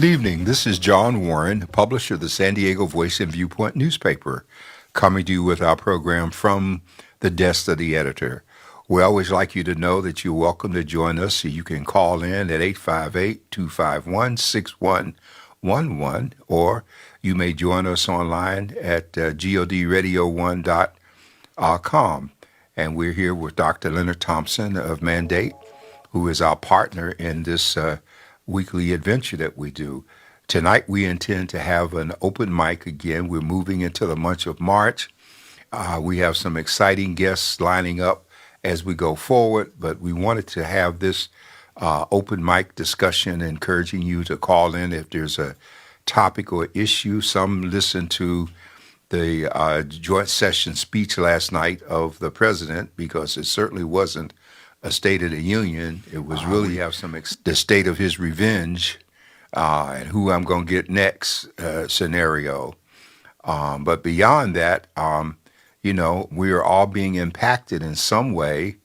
Good evening. This is John Warren, publisher of the San Diego Voice and Viewpoint newspaper, coming to you with our program from the desk of the editor. We always like you to know that you're welcome to join us, so you can call in at 858-251-6111, or you may join us online at godradio1.com. And we're here with Dr. Leonard Thompson of Mandate, who is our partner in this weekly adventure that we do. Tonight, we intend to have an open mic again. We're moving into the month of March. We have some exciting guests lining up as we go forward, but we wanted to have this open mic discussion, encouraging you to call in if there's a topic or issue. Some listened to the joint session speech last night of the president, because it certainly wasn't a State of the Union. It was really have the state of his revenge and who I'm going to get next scenario. But beyond that, we are all being impacted in some way,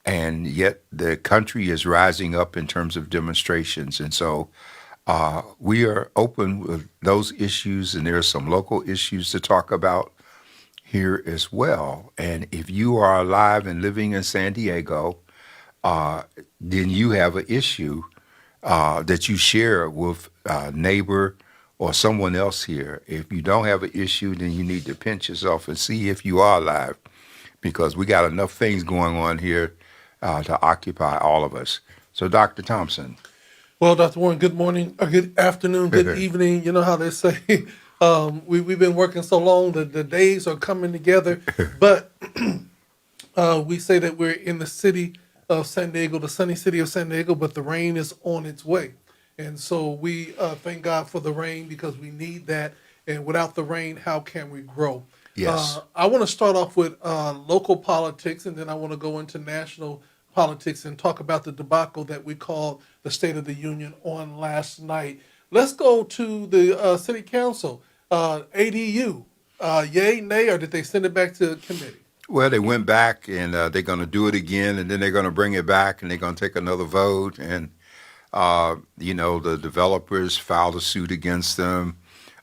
and yet the country is rising up in terms of demonstrations. And so we are open with those issues, and there are some local issues to talk about here as well. And if you are alive and living in San Diego, then you have an issue that you share with a neighbor or someone else here. If you don't have an issue, then you need to pinch yourself and see if you are alive, because we got enough things going on here to occupy all of us. So, Dr. Thompson. Well, Dr. Warren, good morning, or good afternoon, good evening. You know how they say, we've been working so long that the days are coming together. But we say that we're in the city of San Diego, the sunny city of San Diego, but the rain is on its way. And so we thank God for the rain, because we need that. And without the rain, how can we grow? Yes. I want to start off with local politics, and then I want to go into national politics and talk about the debacle that we called the State of the Union on last night. Let's go to the city council. ADU, yay, nay, or did they send it back to committee? Well, they went back, and they're going to do it again, and then they're going to bring it back, and they're going to take another vote. And, the developers filed a suit against them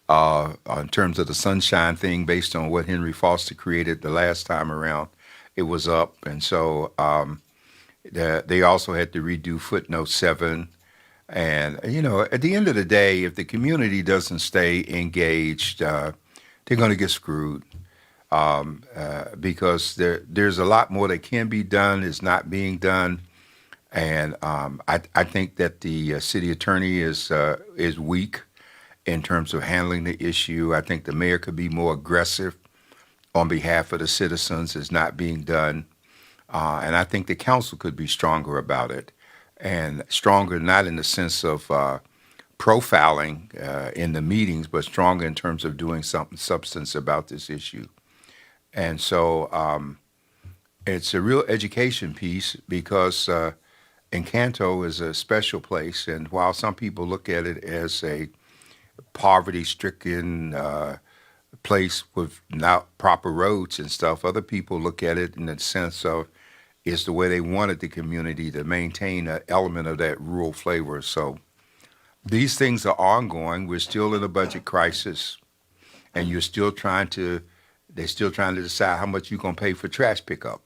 in terms of the sunshine thing, based on what Henry Foster created the last time around. It was up. And so they also had to redo footnote 7. And, at the end of the day, if the community doesn't stay engaged, they're going to get screwed. Because there's a lot more that can be done, is not being done. And I think that the city attorney is weak in terms of handling the issue. I think the mayor could be more aggressive on behalf of the citizens. It's not being done. And I think the council could be stronger about it, and stronger not in the sense of profiling in the meetings, but stronger in terms of doing something substance about this issue. And so it's a real education piece, because Encanto is a special place. And while some people look at it as a poverty-stricken place with not proper roads and stuff, other people look at it in the sense of it's the way they wanted the community to maintain an element of that rural flavor. So these things are ongoing. We're still in a budget crisis, and they're still trying to decide how much you're going to pay for trash pickup,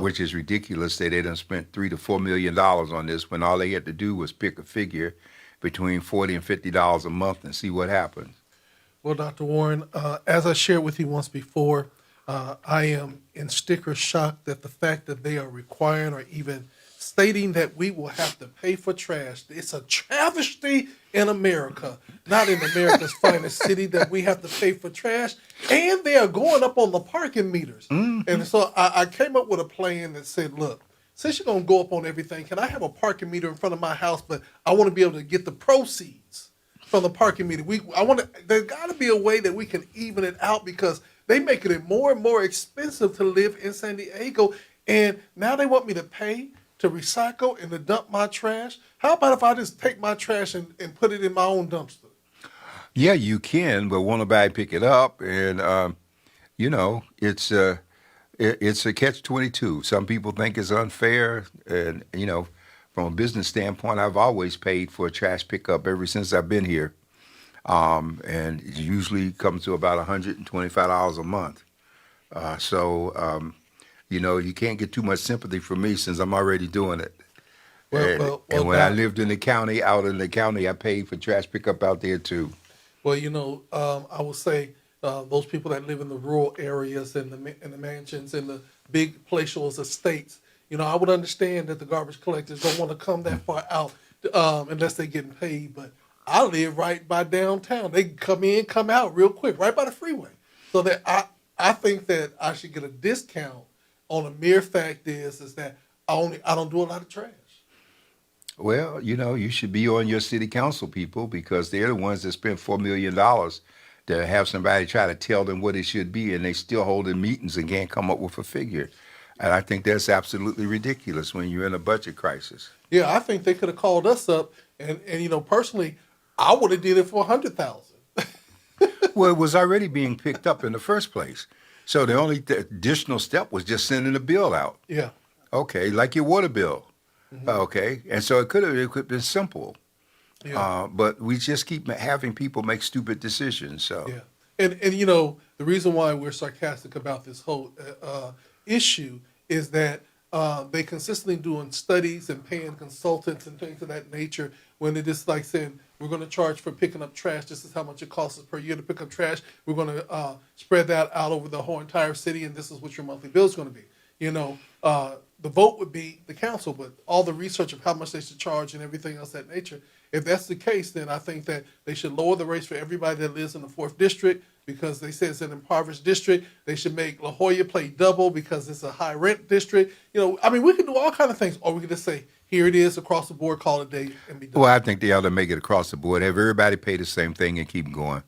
which is ridiculous that they done spent $3 to $4 million on this, when all they had to do was pick a figure between $40 and $50 a month and see what happens. Well, Dr. Warren, as I shared with you once before, I am in sticker shock that the fact that they are requiring, or even stating, that we will have to pay for trash. It's a travesty in America, not in America's finest city, that we have to pay for trash. And they are going up on the parking meters. Mm-hmm. And so I came up with a plan that said, look, since you're going to go up on everything, can I have a parking meter in front of my house, but I want to be able to get the proceeds from the parking meter. There's got to be a way that we can even it out, because they making it more and more expensive to live in San Diego. And now they want me to pay to recycle and to dump my trash. How about if I just take my trash and put it in my own dumpster? Yeah, you can, but won't nobody pick it up? And, it's a catch-22. Some people think it's unfair, and, from a business standpoint, I've always paid for a trash pickup ever since I've been here. And it usually comes to about $125 a month. So, you can't get too much sympathy from me since I'm already doing it. And when I Now, lived in the county, out in the county, I paid for trash pickup out there too. I will say those people that live in the rural areas and the mansions and the big palatial estates, I would understand that the garbage collectors don't want to come that far out unless they're getting paid. But I live right by downtown. They can come in, come out real quick, right by the freeway. So that I think that I should get a discount on the mere fact is that I don't do a lot of trash. Well, you should be on your city council people because they're the ones that spent $4 million to have somebody try to tell them what it should be, and they still holding meetings and can't come up with a figure. And I think that's absolutely ridiculous when you're in a budget crisis. Yeah, I think they could have called us up, and personally, I would have did it for 100,000. Well, it was already being picked up in the first place. So the only additional step was just sending a bill out. Yeah, Okay, like your water bill. Okay, and so it could have been simple. yeah, But we just keep having people make stupid decisions. So yeah. And the reason why we're sarcastic about this whole issue is that they consistently doing studies and paying consultants and things of that nature when it is like saying we're going to charge for picking up trash. This is how much it costs us per year to pick up trash. We're going to spread that out over the whole entire city, and this is what your monthly bill is going to be. The vote would be the council, but all the research of how much they should charge and everything else of that nature. If that's the case, then I think that they should lower the rates for everybody that lives in the 4th district because they say it's an impoverished district. They should make La Jolla pay double because it's a high rent district. We can do all kinds of things, or we can just say, here it is across the board, call it a day, and be done. well, I think they ought to make it across the board. Have everybody pay the same thing and keep going.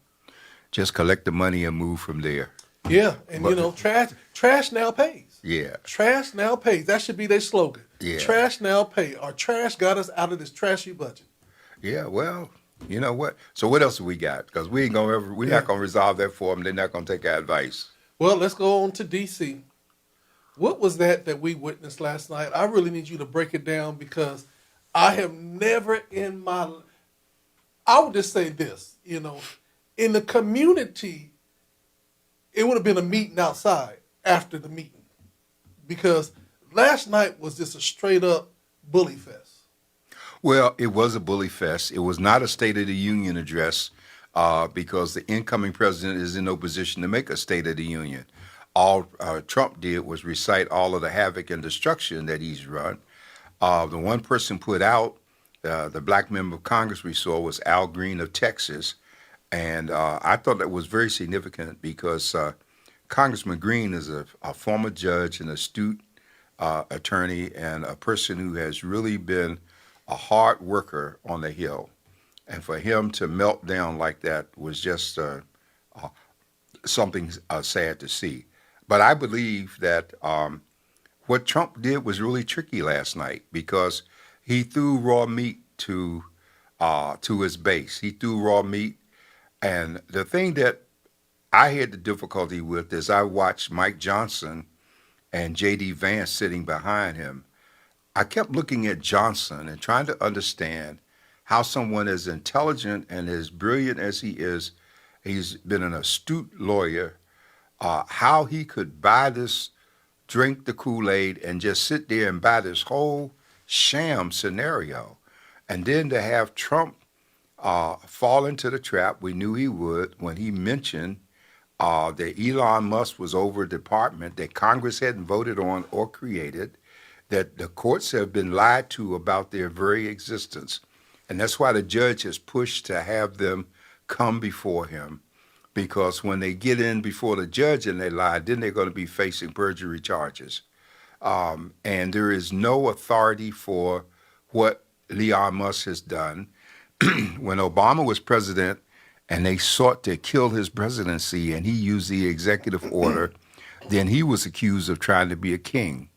Just collect the money and move from there. Yeah, and trash now pays. Yeah. Trash now pays. That should be their slogan. Yeah. Trash now pay. Our trash got us out of this trashy budget. Yeah, well, you know what? So what else have we got? Because we're not gonna resolve that for them. They're not gonna take our advice. Well, let's go on to DC. What was that we witnessed last night? I really need you to break it down because I have never I would just say this, in the community, it would have been a meeting outside after the meeting because last night was just a straight up bully fest. Well, it was a bully fest. It was not a State of the Union address because the incoming president is in no position to make a State of the Union. All Trump did was recite all of the havoc and destruction that he's run. The one person put out, the black member of Congress we saw was Al Green of Texas. And I thought that was very significant because Congressman Green is a former judge, an astute attorney, and a person who has really been a hard worker on the Hill. And for him to melt down like that was just something sad to see. But I believe that what Trump did was really tricky last night because he threw raw meat to his base. He threw raw meat. And the thing that I had the difficulty with is I watched Mike Johnson and J.D. Vance sitting behind him. I kept looking at Johnson and trying to understand how someone as intelligent and as brilliant as he is, he's been an astute lawyer, how he could buy this, drink the Kool-Aid, and just sit there and buy this whole sham scenario. And then to have Trump fall into the trap, we knew he would, when he mentioned that Elon Musk was over a department that Congress hadn't voted on or created, that the courts have been lied to about their very existence. And that's why the judge has pushed to have them come before him, because when they get in before the judge and they lie, then they're going to be facing perjury charges. And there is no authority for what Elon Musk has done. When Obama was president and they sought to kill his presidency and he used the executive order, then he was accused of trying to be a king.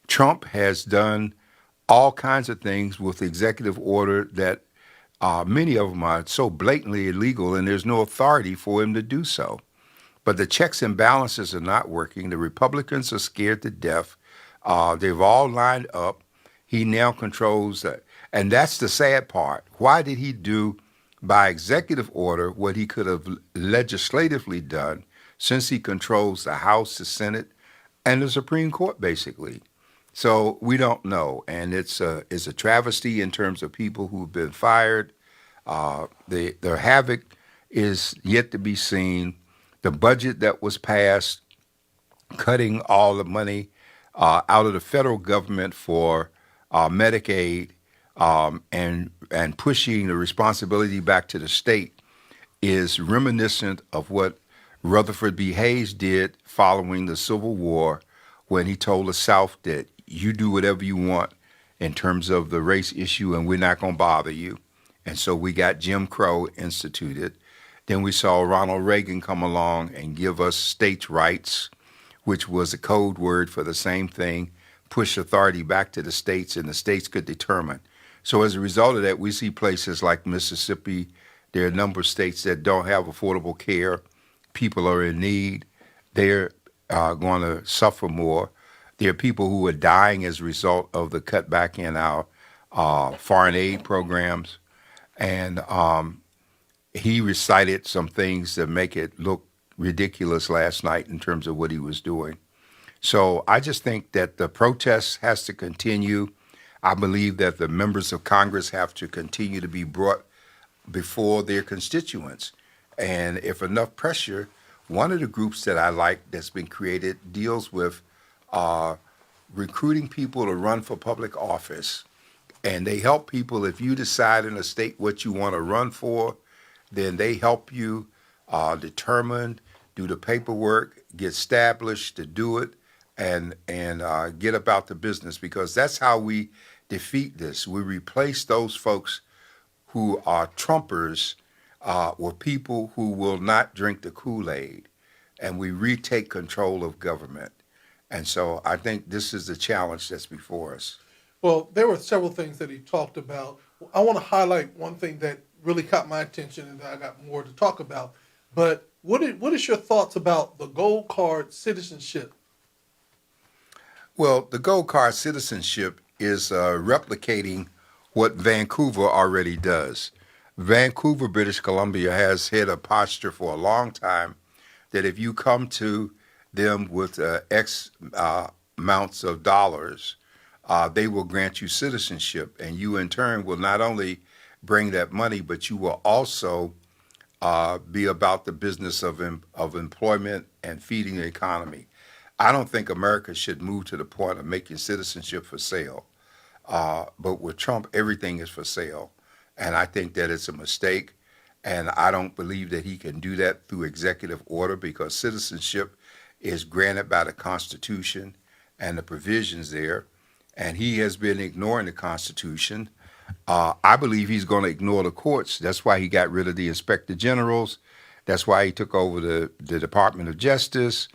Trump has done all kinds of things with the executive order that many of them are so blatantly illegal, and there's no authority for him to do so. But the checks and balances are not working. The Republicans are scared to death. They've all lined up. He now controls that. And that's the sad part. Why did he do by executive order what he could have legislatively done since he controls the House, the Senate, and the Supreme Court, basically? So we don't know. And it's a travesty in terms of people who've been fired. The havoc is yet to be seen. The budget that was passed, cutting all the money out of the federal government for Medicaid, and pushing the responsibility back to the state, is reminiscent of what Rutherford B. Hayes did following the Civil War, when he told the South that you do whatever you want in terms of the race issue, and we're not going to bother you. And so we got Jim Crow instituted. Then we saw Ronald Reagan come along and give us states' rights, which was a code word for the same thing, push authority back to the states, and the states could determine. So as a result of that, we see places like Mississippi. There are a number of states that don't have affordable care. People are in need. They're going to suffer more. There are people who are dying as a result of the cutback in our foreign aid programs. And he recited some things that make it look ridiculous last night in terms of what he was doing. So I just think that the protest has to continue. I believe that the members of Congress have to continue to be brought before their constituents. And if enough pressure, one of the groups that I like that's been created deals with recruiting people to run for public office. And they help people. If you decide in a state what you want to run for, then they help you determine, do the paperwork, get established to do it, and get about the business, because that's how we defeat this. We replace those folks who are Trumpers with people who will not drink the Kool-Aid, and we retake control of government. And so I think this is the challenge that's before us. Well, there were several things that he talked about. I want to highlight one thing that really caught my attention, and I got more to talk about. But what is your thoughts about the gold card citizenship? Well, the gold card citizenship is replicating what Vancouver already does. Vancouver, British Columbia, has had a posture for a long time that if you come to them with X amounts of dollars, they will grant you citizenship, and you in turn will not only bring that money, but you will also be about the business of employment and feeding the economy. I don't think America should move to the point of making citizenship for sale. But with Trump, everything is for sale. And I think that it's a mistake. And I don't believe that he can do that through executive order, because citizenship is granted by the Constitution and the provisions there. And he has been ignoring the Constitution. I believe he's going to ignore the courts. That's why he got rid of the inspector generals. That's why he took over the Department of Justice.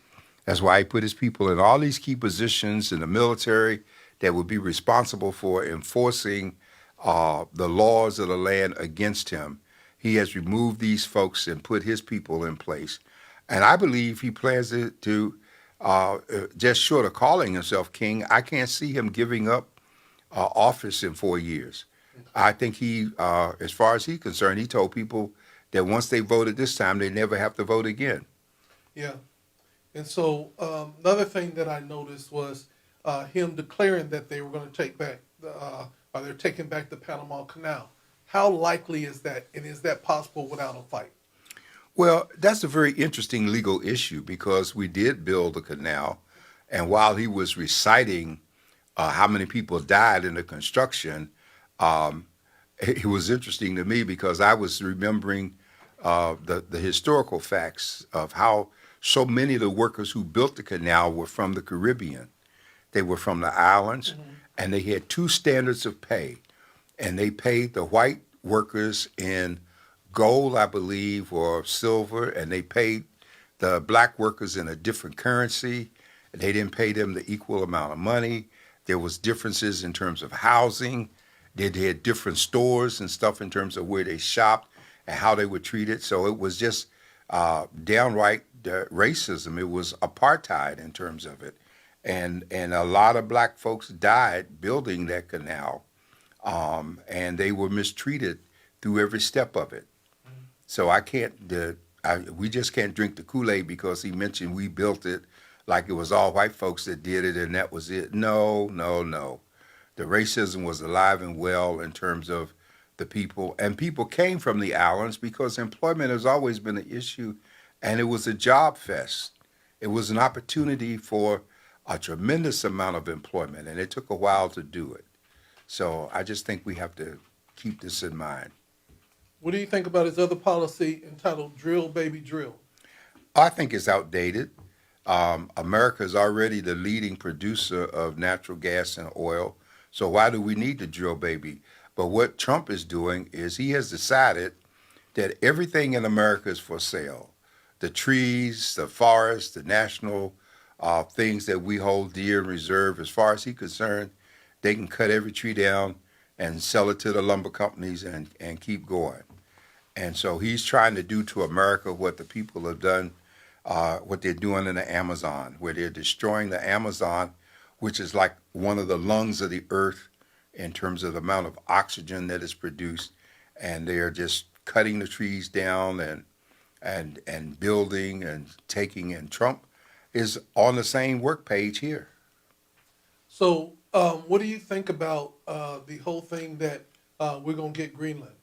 That's why he put his people in all these key positions in the military that would be responsible for enforcing the laws of the land against him. He has removed these folks and put his people in place. And I believe he plans to just short of calling himself king, I can't see him giving up office in 4 years. I think he, as far as he's concerned, he told people that once they voted this time, they never have to vote again. Yeah. And so another thing that I noticed was him declaring that they were going to take back, or they're taking back the Panama Canal. How likely is that, and is that possible without a fight? Well, that's a very interesting legal issue, because we did build the canal, and while he was reciting how many people died in the construction, it was interesting to me because I was remembering the historical facts of how so many of the workers who built the canal were from the Caribbean. They were from the islands, and they had two standards of pay, and they paid the white workers in gold, I believe, or silver, and they paid the black workers in a different currency. They didn't pay them the equal amount of money. There was differences in terms of housing. They had different stores and stuff in terms of where they shopped and how they were treated. So it was just downright racism. It was apartheid in terms of it. and a lot of black folks died building that canal, and they were mistreated through every step of it. So I can't, we just can't drink the Kool-Aid because he mentioned we built it like it was all white folks that did it and that was it. No, no, no. The racism was alive and well in terms of the people, and people came from the islands because employment has always been an issue, and it was a job fest. It was an opportunity for a tremendous amount of employment, and it took a while to do it. So I just think we have to keep this in mind. What do you think about his other policy entitled "Drill Baby Drill"? I think it's outdated. America is already the leading producer of natural gas and oil. So why do we need to drill baby? But what Trump is doing is he has decided that everything in America is for sale. The trees, the forests, the national things that we hold dear and reserve, as far as he's concerned, they can cut every tree down and sell it to the lumber companies and keep going. And so he's trying to do to America what the people have done, what they're doing in the Amazon, where they're destroying the Amazon, which is like one of the lungs of the earth in terms of the amount of oxygen that is produced. And they're just cutting the trees down and building and taking. And Trump is on the same work page here. So, what do you think about the whole thing that we're going to get Greenland?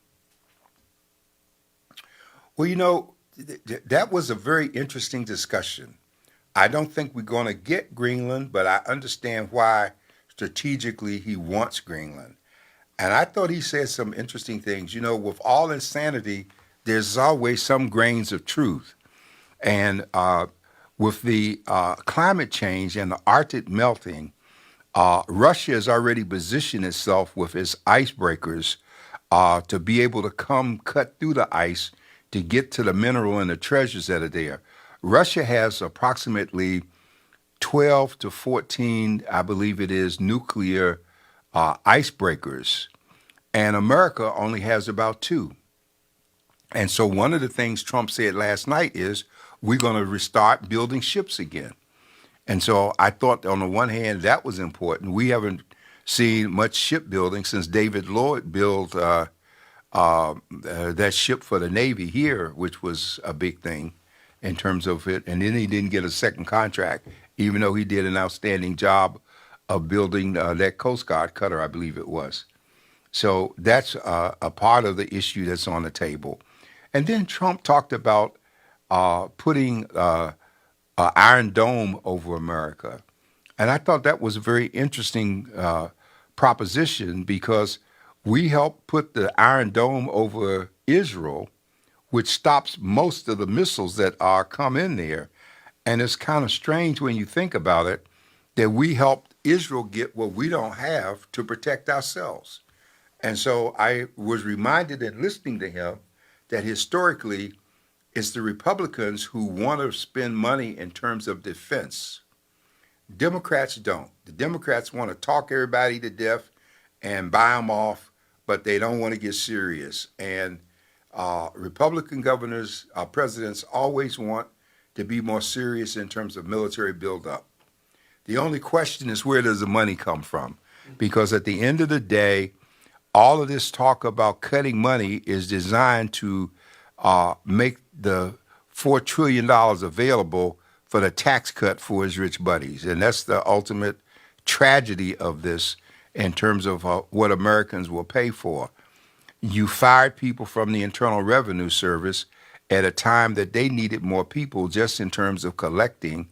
Well, that was a very interesting discussion. I don't think we're going to get Greenland, but I understand why strategically he wants Greenland. And I thought he said some interesting things. With all insanity, there's always some grains of truth. And with the climate change and the Arctic melting, Russia has already positioned itself with its icebreakers to be able to come cut through the ice to get to the mineral and the treasures that are there. Russia has approximately 12 to 14, I believe it is, nuclear icebreakers, and America only has about 2. And so one of the things Trump said last night is we're going to restart building ships again. And so I thought on the one hand that was important. We haven't seen much shipbuilding since David Lloyd built that ship for the Navy here, which was a big thing in terms of it. And then he didn't get a second contract, even though he did an outstanding job of building that Coast Guard cutter, I believe it was. So that's a part of the issue that's on the table. And then Trump talked about putting Iron Dome over America. And I thought that was a very interesting proposition because we helped put the Iron Dome over Israel, which stops most of the missiles that are come in there. And it's kind of strange when you think about it that we helped Israel get what we don't have to protect ourselves. And so I was reminded in listening to him that historically it's the Republicans who want to spend money in terms of defense. Democrats don't. The Democrats want to talk everybody to death and buy them off, but they don't want to get serious. And Republican governors, presidents always want to be more serious in terms of military buildup. The only question is where does the money come from? Because at the end of the day, all of this talk about cutting money is designed to make the $4 trillion available for the tax cut for his rich buddies. And that's the ultimate tragedy of this in terms of what Americans will pay for. You fired people from the Internal Revenue Service at a time that they needed more people just in terms of collecting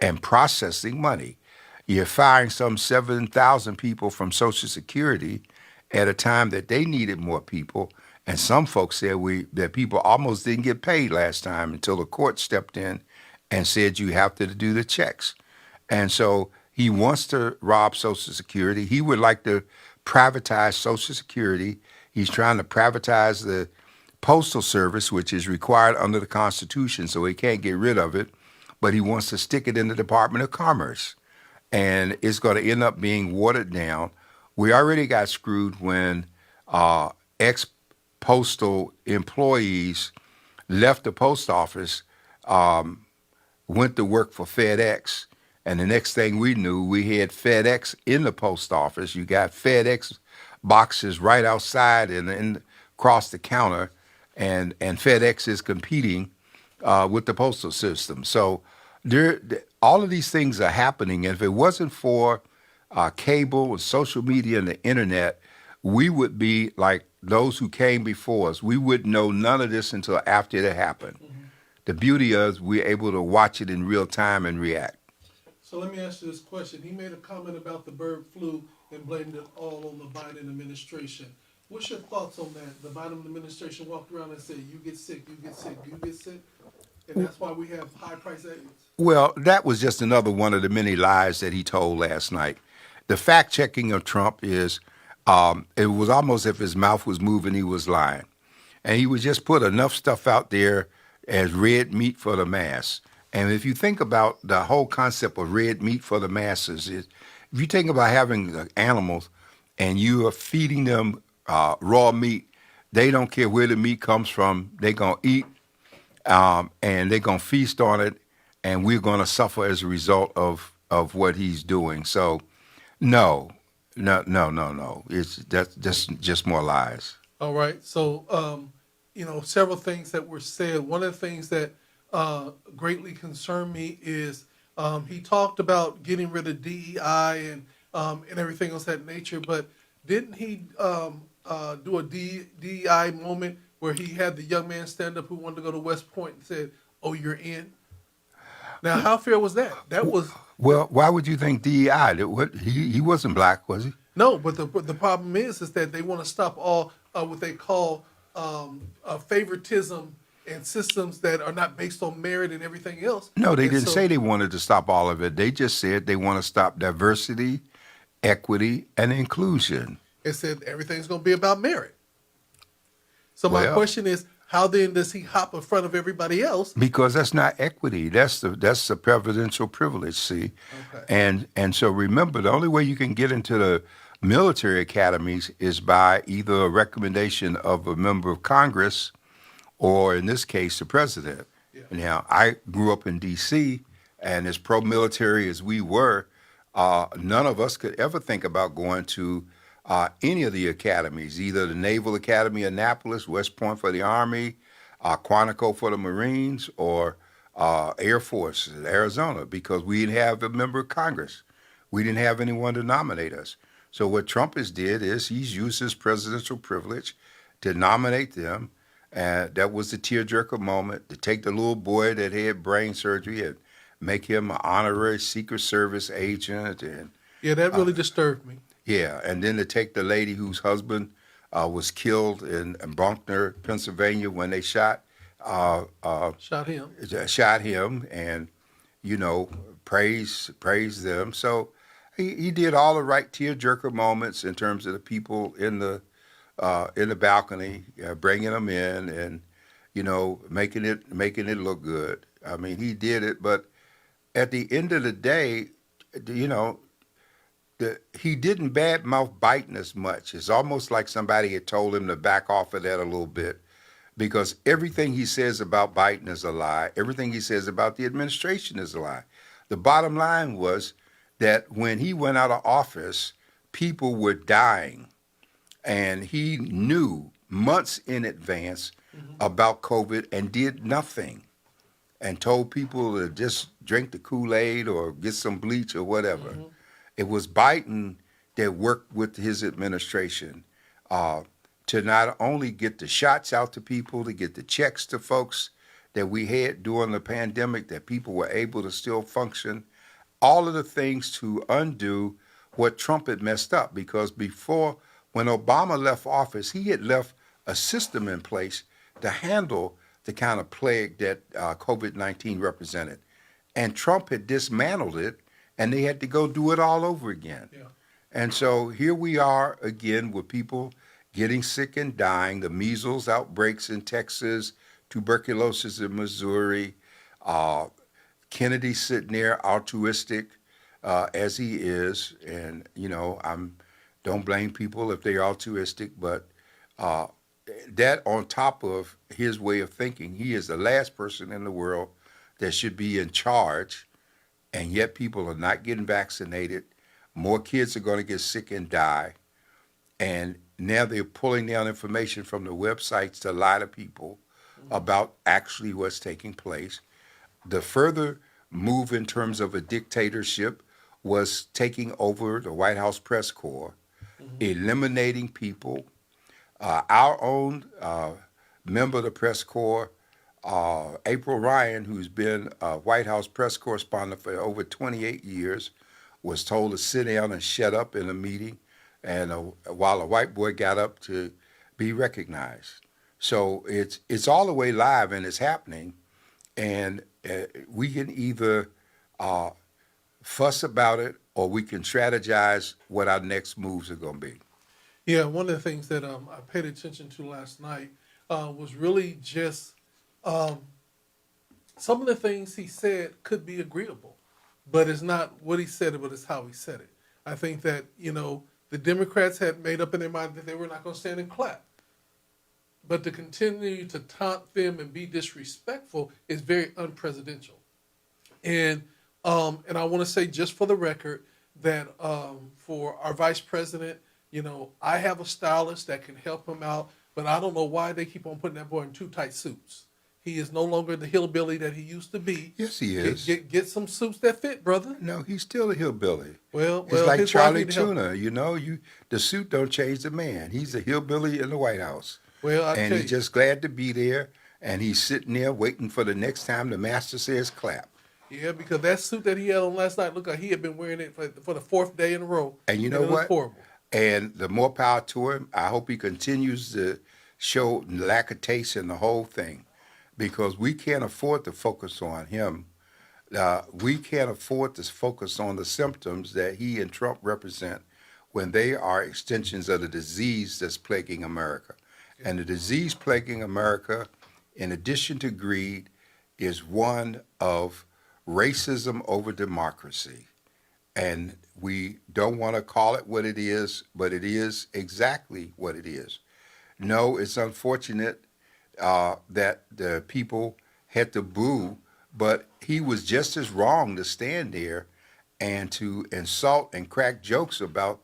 and processing money. You're firing some 7,000 people from Social Security at a time that they needed more people. And some folks said that people almost didn't get paid last time until the court stepped in and said you have to do the checks. And so he wants to rob Social Security. He would like to privatize Social Security. He's trying to privatize the Postal Service, which is required under the Constitution, so he can't get rid of it. But he wants to stick it in the Department of Commerce. And it's going to end up being watered down. We already got screwed when ex-postal employees left the post office, went to work for FedEx, And the next thing we knew, we had FedEx in the post office. You got FedEx boxes right outside and across the counter, and FedEx is competing with the postal system. So all of these things are happening. And if it wasn't for cable and social media and the internet, we would be like those who came before us. We wouldn't know none of this until after it happened. The beauty is we're able to watch it in real time and react. So let me ask you this question. He made a comment about the bird flu and blamed it all on the Biden administration. What's your thoughts on that? The Biden administration walked around and said, you get sick, you get sick, you get sick. And that's why we have high price eggs. Well, that was just another one of the many lies that he told last night. The fact checking of Trump is it was almost if his mouth was moving, he was lying. And he would just put enough stuff out there as red meat for the mass. And if you think about the whole concept of red meat for the masses, if you think about having animals and you are feeding them raw meat, they don't care where the meat comes from. They're going to eat and they're going to feast on it, and we're going to suffer as a result of what he's doing. So, no. It's that's just more lies. All right. So, several things that were said. One of the things that greatly concerned me is he talked about getting rid of DEI and everything else of that nature. But didn't he do a DEI moment where he had the young man stand up who wanted to go to West Point and said, "Oh, you're in"? Now, how fair was that? That was Well, why would you think DEI? He wasn't black, was he? no. But the problem is that they want to stop all what they call favoritism and systems that are not based on merit and everything else. No, they And didn't so say they wanted to stop all of it. They just said they want to stop diversity, equity, and inclusion. it said everything's going to be about merit. So my Well- question is, how then does he hop in front of everybody else? Because that's not equity. That's the presidential privilege. See, Okay. and so remember, the only way you can get into the military academies is by either a recommendation of a member of Congress, or in this case, the president. Yeah. Now, I grew up in D.C., and as pro-military as we were, none of us could ever think about going to any of the academies, either the Naval Academy, Annapolis, West Point for the Army, Quantico for the Marines, or Air Force, Arizona, because we didn't have a member of Congress. We didn't have anyone to nominate us. So what Trump has did is he's used his presidential privilege to nominate them. And that was the tearjerker moment, to take the little boy that had brain surgery and make him an honorary Secret Service agent. And Yeah, that really disturbed me. yeah, and then to take the lady whose husband was killed in Bruckner, Pennsylvania, when they shot Shot him. him, and praise them. So he did all the right tearjerker moments in terms of the people in the balcony, bringing them in, and making it look good. I mean, he did it, but at the end of the day, he didn't badmouth Biden as much. It's almost like somebody had told him to back off of that a little bit, because everything he says about Biden is a lie. Everything he says about the administration is a lie. The bottom line was that when he went out of office, people were dying, and he knew months in advance about COVID and did nothing, and told people to just drink the Kool-Aid or get some bleach or whatever. It was Biden that worked with his administration to not only get the shots out to people, to get the checks to folks that we had during the pandemic, that people were able to still function, all of the things to undo what Trump had messed up. Because before, when Obama left office, he had left a system in place to handle the kind of plague that COVID-19 represented. And Trump had dismantled it, and they had to go do it all over again. Yeah. And so here we are again with people getting sick and dying, the measles outbreaks in Texas, tuberculosis in Missouri, Kennedy sitting there altruistic as he is. And, don't blame people if they're altruistic, but that on top of his way of thinking, he is the last person in the world that should be in charge and yet people are not getting vaccinated. More kids are going to get sick and die. And now they're pulling down information from the websites to lie to people about actually what's taking place. The further move in terms of a dictatorship was taking over the White House press corps, eliminating people. Our own member of the press corps, April Ryan, who's been a White House press correspondent for over 28 years, was told to sit down and shut up in a meeting, and while a white boy got up to be recognized. So it's all the way live and it's happening, and we can either fuss about it or we can strategize what our next moves are going to be. Yeah, one of the things that I paid attention to last night was really just some of the things he said could be agreeable, but it's not what he said, but it's how he said it. I think that, the Democrats had made up in their mind that they were not going to stand and clap. But to continue to taunt them and be disrespectful is very unpresidential. And I want to say, just for the record, that for our vice president, I have a stylist that can help him out, but I don't know why they keep on putting that boy in too tight suits. He is no longer the hillbilly that he used to be. Yes, he is. Get some suits that fit, brother. No, he's still a hillbilly. Well, It's like his wife Charlie need to help Tuna, him. the suit don't change the man. He's a hillbilly in the White House. Well, I And tell he's you, just glad to be there, and he's sitting there waiting for the next time the master says clap. yeah, because that suit that he had on last night looked like he had been wearing it for the fourth day in a row. And you know it looked what? Horrible. And the more power to him. I hope he continues to show lack of taste in the whole thing, because we can't afford to focus on him. We can't afford to focus on the symptoms that he and Trump represent when they are extensions of the disease that's plaguing America. And the disease plaguing America, in addition to greed, is one of racism over democracy. And we don't want to call it what it is, but it is exactly what it is. No, it's unfortunate that the people had to boo, but he was just as wrong to stand there and to insult and crack jokes about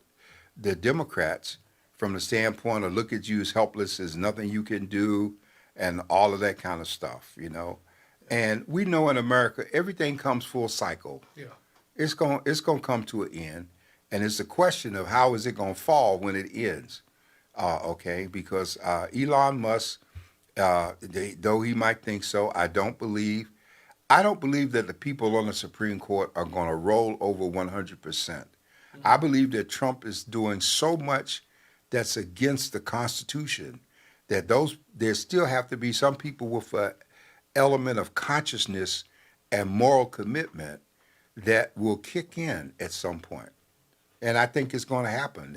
the Democrats from the standpoint of look at you as helpless, there's nothing you can do, and all of that kind of stuff, And we know in America everything comes full cycle. Yeah. It's going to come to an end, and it's a question of how is it going to fall when it ends. Okay, because Elon Musk, though he might think so, I don't believe that the people on the Supreme Court are going to roll over 100%. I believe that Trump is doing so much that's against the Constitution that there still have to be some people with an element of consciousness and moral commitment that will kick in at some point. And I think it's going to happen.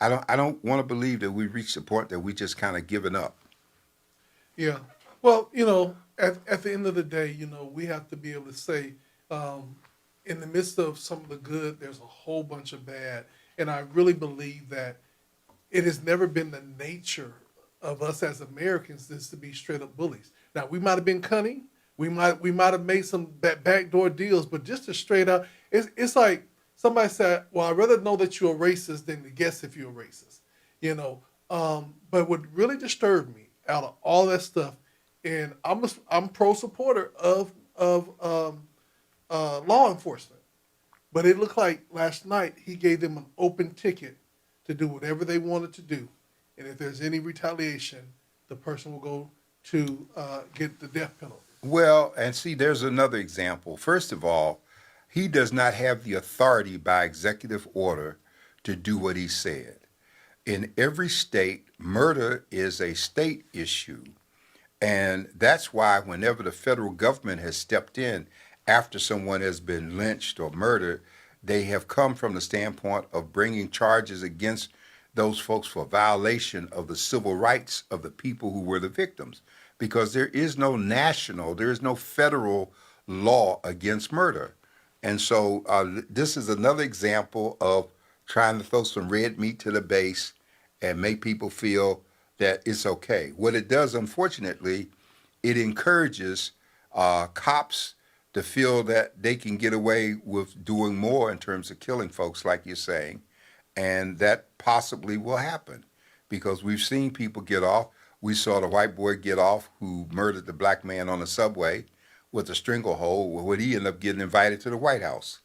I don't want to believe that we reached the point that we just kind of given up. Yeah. Well, at the end of the day, we have to be able to say, in the midst of some of the good, there's a whole bunch of bad. And I really believe that it has never been the nature of us as Americans is to be straight up bullies. Now, we might have been cunning. We might have made some backdoor deals, but just to straight up, it's like somebody said, well, I'd rather know that you're a racist than to guess if you're a racist. But what really disturbed me out of all that stuff, and I'm pro supporter of law enforcement, but it looked like last night he gave them an open ticket to do whatever they wanted to do, and if there's any retaliation, the person will go to get the death penalty. Well, and see, there's another example. First of all, he does not have the authority by executive order to do what he said. In every state, murder is a state issue. And that's why whenever the federal government has stepped in after someone has been lynched or murdered, they have come from the standpoint of bringing charges against those folks for violation of the civil rights of the people who were the victims. Because there is no federal law against murder. And so this is another example of trying to throw some red meat to the base and make people feel that it's okay. What it does, unfortunately, it encourages cops to feel that they can get away with doing more in terms of killing folks, like you're saying, and that possibly will happen because we've seen people get off. We saw the white boy get off who murdered the black man on the subway with a stranglehold. Would he end up getting invited to the White House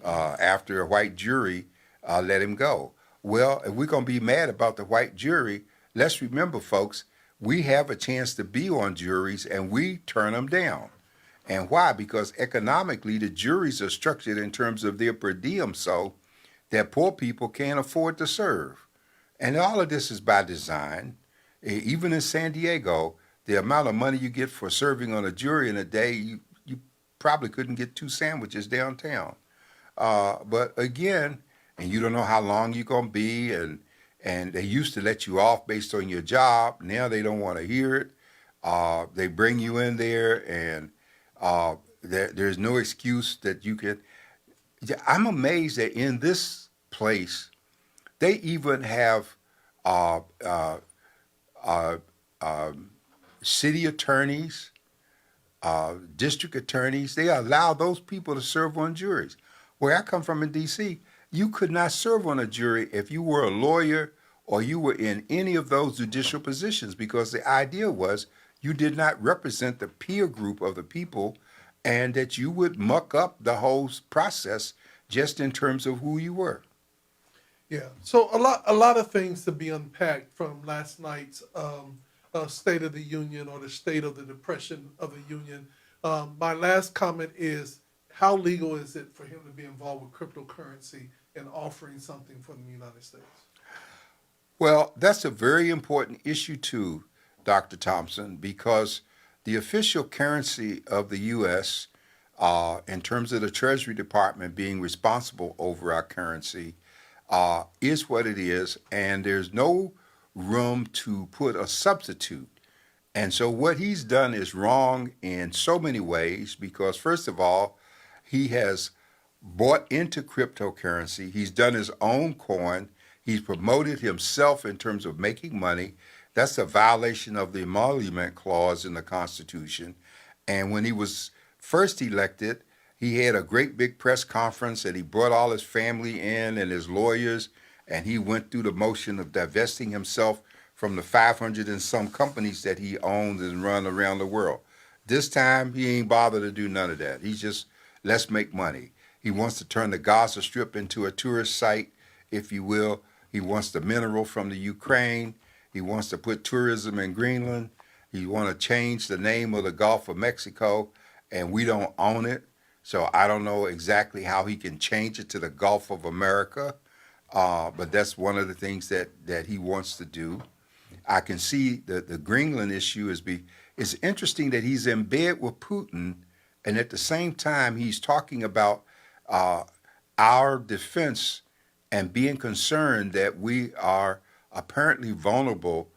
after a white jury let him go? Well, if we're going to be mad about the white jury, let's remember, folks, we have a chance to be on juries and we turn them down. And why? Because economically, the juries are structured in terms of their per diem so that poor people can't afford to serve. And all of this is by design. Even in San Diego, the amount of money you get for serving on a jury in a day, you probably couldn't get 2 sandwiches downtown. But again, and you don't know how long you're going to be, and they used to let you off based on your job. Now they don't want to hear it. They bring you in there, and there's no excuse that you can. I'm amazed that in this place, they even have uh, uh, uh, city attorneys, district attorneys. They allow those people to serve on juries. Where I come from in D.C., you could not serve on a jury if you were a lawyer or you were in any of those judicial positions because the idea was you did not represent the peer group of the people and that you would muck up the whole process just in terms of who you were. Yeah. So a lot of things to be unpacked from last night's State of the Union or the State of the Depression of the Union. My last comment is, how legal is it for him to be involved with cryptocurrency and offering something from the United States? Well, that's a very important issue too, Dr. Thompson, because the official currency of the U.S., in terms of the Treasury Department being responsible over our currency, is what it is, and there's no room to put a substitute. And so what he's done is wrong in so many ways because, first of all, he has bought into cryptocurrency. He's done his own coin. He's promoted himself in terms of making money. That's a violation of the emolument clause in the Constitution. And when he was first elected, he had a great big press conference and he brought all his family in and his lawyers, and he went through the motion of divesting himself from the 500 and some companies that he owns and run around the world. This time, he ain't bothered to do none of that. He's just, let's make money. He wants to turn the Gaza Strip into a tourist site, if you will. He wants the mineral from the Ukraine. He wants to put tourism in Greenland. He wants to change the name of the Gulf of Mexico, and we don't own it. So I don't know exactly how he can change it to the Gulf of America, but that's one of the things that he wants to do. I can see that the Greenland issue it's interesting that he's in bed with Putin, and at the same time he's talking about our defense and being concerned that we are apparently vulnerable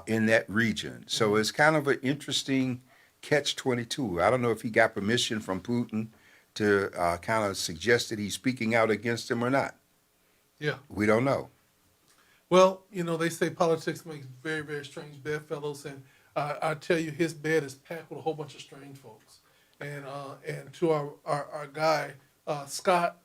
in that region. So it's kind of an interesting catch-22. I don't know if he got permission from Putin to kind of suggest that he's speaking out against him or not. Yeah. We don't know. Well, they say politics makes very, very strange bedfellows, and I tell you, his bed is packed with a whole bunch of strange folks. And to our guy, Scott,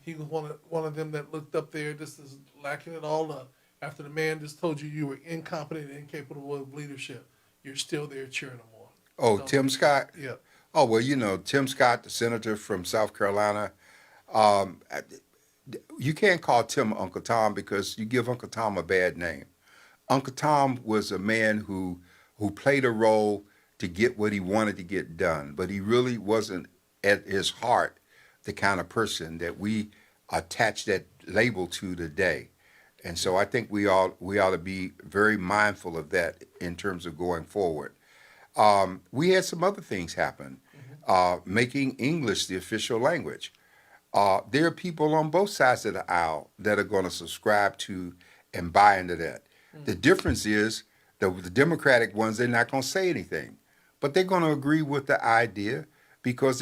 he was one of them that looked up there just as lacking it all up. After the man just told you were incompetent and incapable of leadership, you're still there cheering him on. Oh, Tim Scott? Yeah. Oh, well, Tim Scott, the senator from South Carolina, you can't call Tim Uncle Tom because you give Uncle Tom a bad name. Uncle Tom was a man who played a role to get what he wanted to get done, but he really wasn't at his heart the kind of person that we attach that label to today. And so I think we ought to be very mindful of that in terms of going forward. We had some other things happen, making English the official language. There are people on both sides of the aisle that are going to subscribe to and buy into that. The difference is the Democratic ones, they're not going to say anything, but they're going to agree with the idea because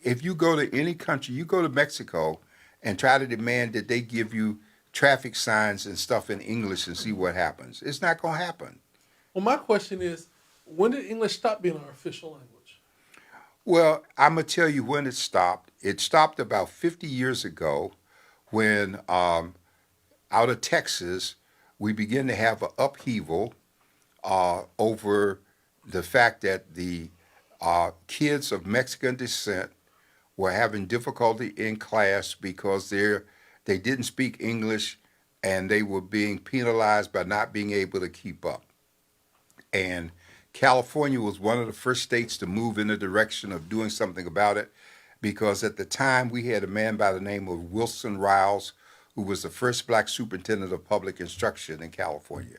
if you go to any country, you go to Mexico and try to demand that they give you traffic signs and stuff in English and see what happens. It's not going to happen. Well, my question is, when did English stop being our official language? Well, I'm going to tell you when it stopped. It stopped about 50 years ago when out of Texas, we began to have an upheaval over the fact that the kids of Mexican descent were having difficulty in class because they didn't speak English and they were being penalized by not being able to keep up. And California was one of the first states to move in the direction of doing something about it because at the time we had a man by the name of Wilson Riles who was the first black superintendent of public instruction in California.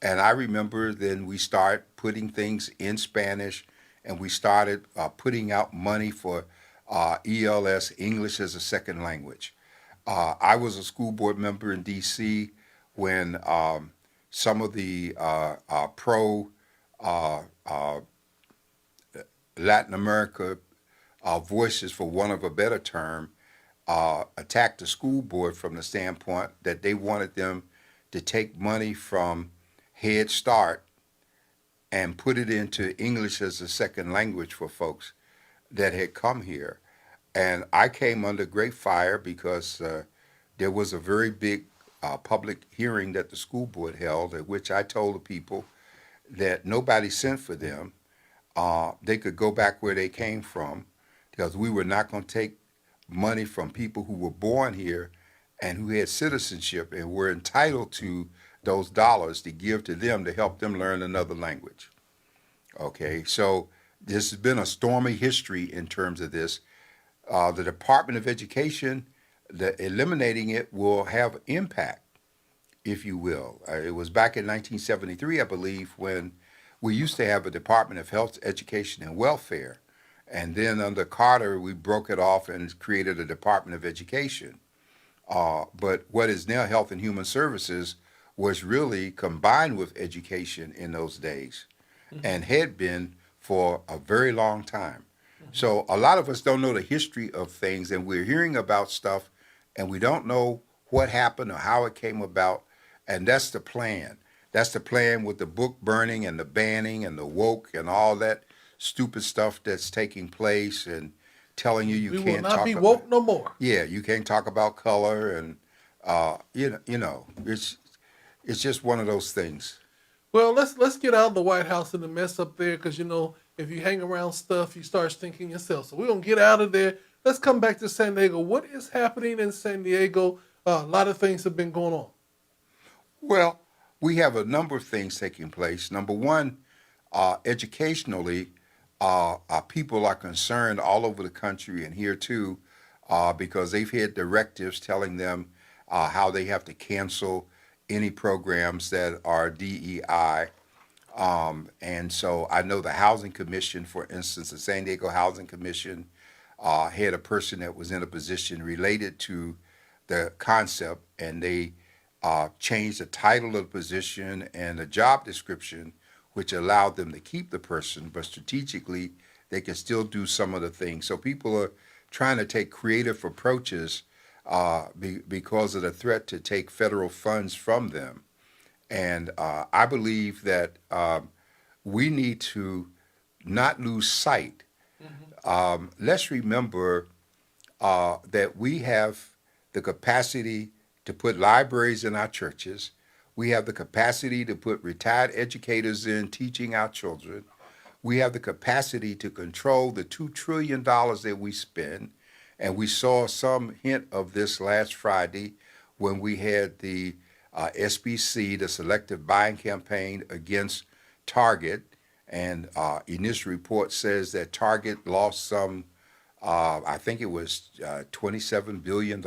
And I remember then we started putting things in Spanish and we started putting out money for ELS, English as a second language. I was a school board member in DC when some of the pro uh, uh, Latin America voices, for want of a better term, attacked the school board from the standpoint that they wanted them to take money from Head Start and put it into English as a second language for folks that had come here. And I came under great fire because there was a very big public hearing that the school board held, at which I told the people that nobody sent for them. They could go back where they came from because we were not going to take money from people who were born here and who had citizenship and were entitled to those dollars to give to them to help them learn another language. Okay, so this has been a stormy history in terms of this. The Department of Education, eliminating it will have impact, if you will. It was back in 1973, I believe, when we used to have a Department of Health, Education, and Welfare. And then under Carter, we broke it off and created a Department of Education. But what is now Health and Human Services was really combined with education in those days and had been for a very long time. So a lot of us don't know the history of things, and we're hearing about stuff, and we don't know what happened or how it came about. And that's the plan. That's the plan with the book burning and the banning and the woke and all that stupid stuff that's taking place and telling you We will can't not talk be about. woke no more. Yeah, you can't talk about color and it's just one of those things. Well, let's get out of the White House and the mess up there, because if you hang around stuff, you start thinking yourself. So we're gonna get out of there. Let's come back to San Diego. What is happening in San Diego? A lot of things have been going on. Well, we have a number of things taking place. Number one, educationally, people are concerned all over the country and here too, because they've had directives telling them how they have to cancel any programs that are DEI. And so I know the Housing Commission, for instance, the San Diego Housing Commission had a person that was in a position related to the concept, and they changed the title of the position and the job description, which allowed them to keep the person, but strategically they can still do some of the things. So people are trying to take creative approaches because of the threat to take federal funds from them. And I believe that we need to not lose sight. Let's remember that we have the capacity to put libraries in our churches. We have the capacity to put retired educators in teaching our children. We have the capacity to control the $2 trillion that we spend. And we saw some hint of this last Friday when we had the SBC, the selective buying campaign against Target. And initial report says that Target lost some, I think it was $27 billion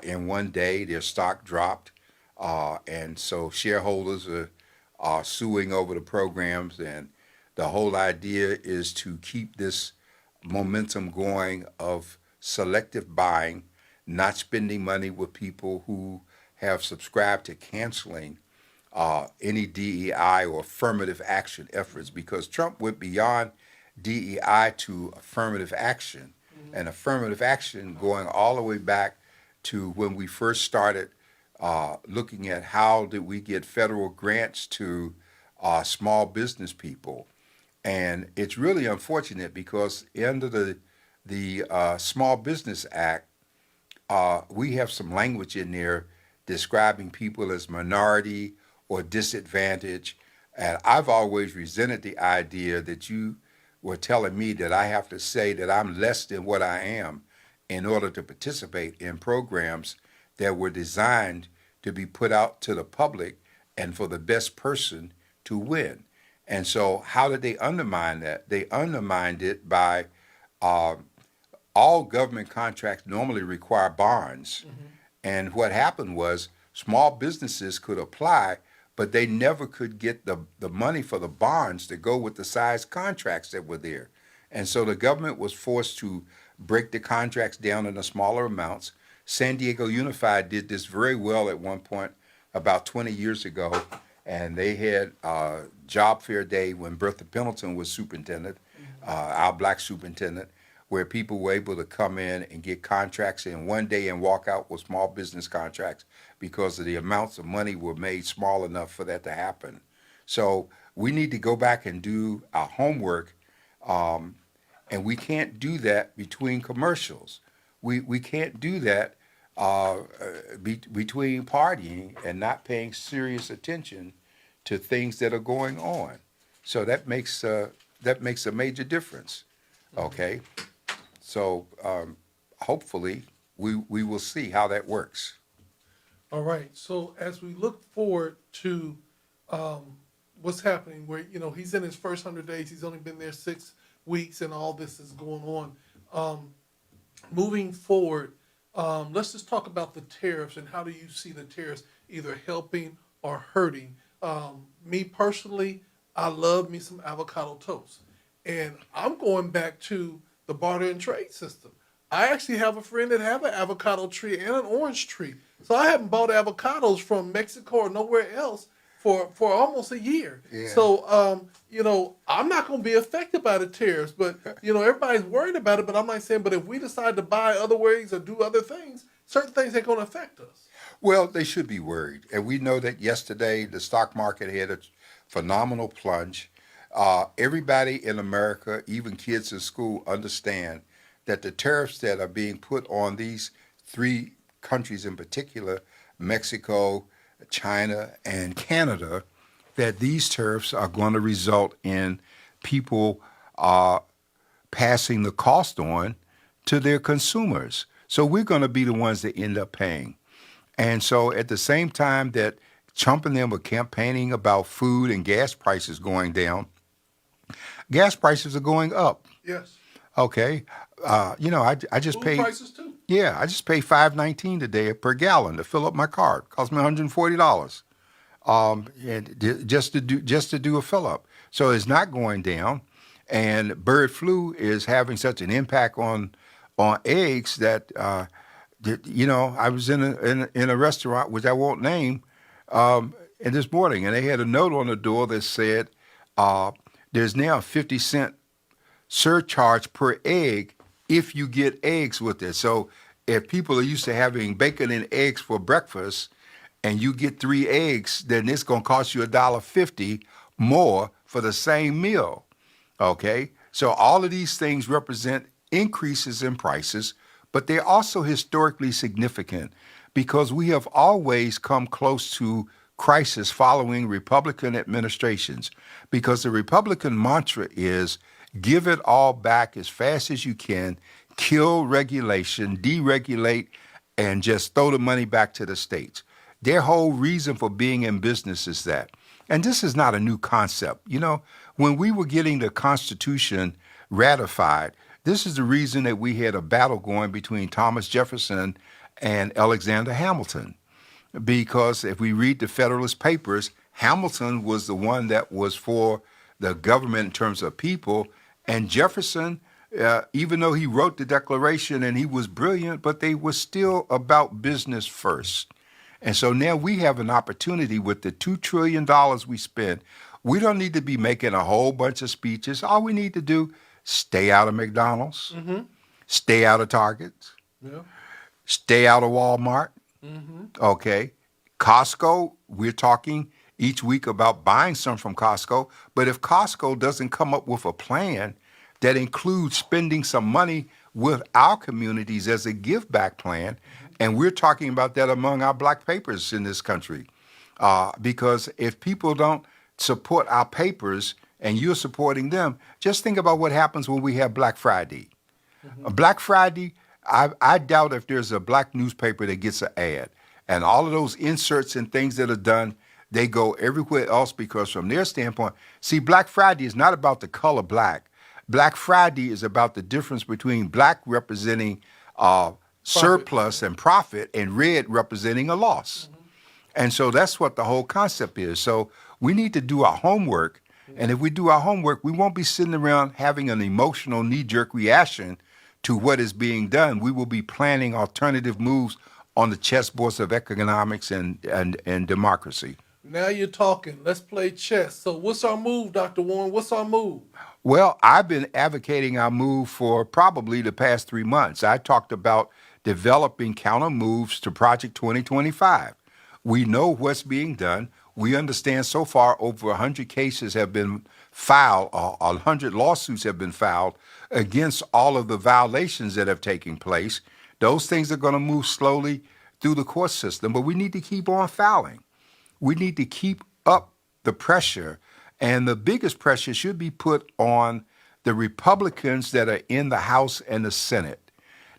in one day. Their stock dropped. And so shareholders are suing over the programs. And the whole idea is to keep this momentum going of selective buying, not spending money with people who have subscribed to canceling any DEI or affirmative action efforts, because Trump went beyond DEI to affirmative action, and affirmative action going all the way back to when we first started looking at how did we get federal grants to small business people. And it's really unfortunate because under the Small Business Act, we have some language in there describing people as minority or disadvantaged. And I've always resented the idea that you were telling me that I have to say that I'm less than what I am in order to participate in programs that were designed to be put out to the public and for the best person to win. And so, how did they undermine that? They undermined it by uh, all government contracts normally require bonds. And what happened was small businesses could apply, but they never could get the money for the bonds to go with the size contracts that were there. And so the government was forced to break the contracts down into smaller amounts. San Diego Unified did this very well at one point about 20 years ago, and they had job fair day when Bertha Pendleton was superintendent, our black superintendent, where people were able to come in and get contracts in one day and walk out with small business contracts because of the amounts of money were made small enough for that to happen. So we need to go back and do our homework, and we can't do that between commercials. We can't do that between partying and not paying serious attention to things that are going on. So that makes a major difference. Okay. So hopefully we will see how that works. All right. So as we look forward to what's happening, where he's in his first 100 days, he's only been there 6 weeks, and all this is going on. Moving forward, let's just talk about the tariffs and how do you see the tariffs either helping or hurting? Me personally, I love me some avocado toast, and I'm going back to the barter and trade system. I actually have a friend that have an avocado tree and an orange tree. So I haven't bought avocados from Mexico or nowhere else for almost a year. Yeah. So, I'm not going to be affected by the tariffs, but, everybody's worried about it. But I'm like saying, but if we decide to buy other ways or do other things, certain things ain't going to affect us. Well, they should be worried. And we know that yesterday the stock market had a phenomenal plunge. Everybody in America, even kids in school, understand that the tariffs that are being put on these three countries in particular, Mexico, China, and Canada, that these tariffs are going to result in people passing the cost on to their consumers. So we're going to be the ones that end up paying. And so at the same time that Trump and them are campaigning about food and gas prices going down, gas prices are going up. Yes. Okay. I just Food paid. prices too. Yeah, I just paid $5.19 today per gallon to fill up my car. It cost me $140. And just to do a fill up. So it's not going down, and bird flu is having such an impact on eggs that I was in a restaurant which I won't name, and this morning, and they had a note on the door that said there's now a 50-cent surcharge per egg if you get eggs with it. So if people are used to having bacon and eggs for breakfast, and you get 3 eggs, then it's going to cost you $1.50 more for the same meal. Okay? So all of these things represent increases in prices, but they're also historically significant because we have always come close to crisis following Republican administrations, because the Republican mantra is give it all back as fast as you can, kill regulation, deregulate, and just throw the money back to the states. Their whole reason for being in business is that. And this is not a new concept. When we were getting the Constitution ratified, this is the reason that we had a battle going between Thomas Jefferson and Alexander Hamilton. Because if we read the Federalist Papers, Hamilton was the one that was for the government in terms of people, and Jefferson, even though he wrote the Declaration and he was brilliant, but they were still about business first. And so now we have an opportunity with the $2 trillion we spend. We don't need to be making a whole bunch of speeches. All we need to do, stay out of McDonald's, stay out of Target, stay out of Walmart, okay? Costco, we're talking each week about buying some from Costco. But if Costco doesn't come up with a plan that includes spending some money with our communities as a give back plan, and we're talking about that among our black papers in this country, because if people don't support our papers and you're supporting them, just think about what happens when we have Black Friday. Black Friday, I doubt if there's a black newspaper that gets an ad. And all of those inserts and things that are done, they go everywhere else because from their standpoint, see, Black Friday is not about the color black. Black Friday is about the difference between black representing surplus and profit and red representing a loss. And so that's what the whole concept is. So we need to do our homework. And if we do our homework, we won't be sitting around having an emotional knee-jerk reaction to what is being done. We will be planning alternative moves on the chessboards of economics and democracy. Now you're talking. Let's play chess. So what's our move, Dr. Warren? What's our move? Well, I've been advocating our move for probably the past 3 months. I talked about developing counter moves to Project 2025. We know what's being done. We understand so far over 100 cases have been filed, 100 lawsuits have been filed against all of the violations that have taken place. Those things are going to move slowly through the court system, but we need to keep on filing. We need to keep up the pressure, and the biggest pressure should be put on the Republicans that are in the House and the Senate.